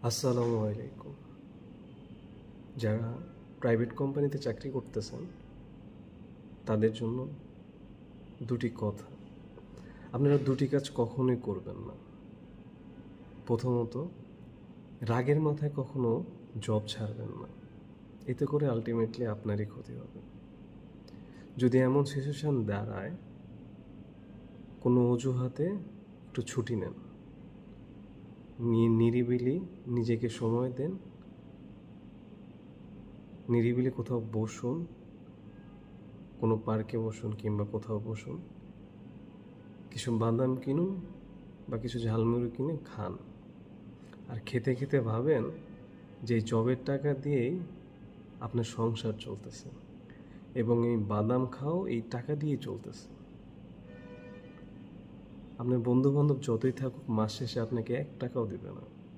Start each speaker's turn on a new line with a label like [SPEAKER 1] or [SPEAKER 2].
[SPEAKER 1] আসসালামু আলাইকুম। যারা প্রাইভেট কোম্পানিতে চাকরি করতেছেন তাদের জন্য দুটি কথা। আপনারা দুটি কাজ কখনোই করবেন না। প্রথমত, রাগের মাথায় কখনো জব ছাড়বেন না। এতে করে আলটিমেটলি আপনারই ক্ষতি হবে। যদি এমন সিচুয়েশান দাঁড়ায়, কোনো অজুহাতে একটু ছুটি নেন, নিরিবিলি নিজেকে সময় দেন, নিরিবিলি কোথাও বসুন, কোনো পার্কে বসুন কিংবা কোথাও বসুন, কিছু বাদাম কিনুন বা কিছু ঝালমুড়ি কিনে খান। আর খেতে খেতে ভাবেন যে এই জবের টাকা দিয়েই আপনার সংসার চলতেছে এবং এই বাদাম খাও এই টাকা দিয়েই চলতেছে। আপনার বন্ধুবান্ধব যতই থাকুক, মাস শেষে আপনাকে 1 টাকাও দেবে না।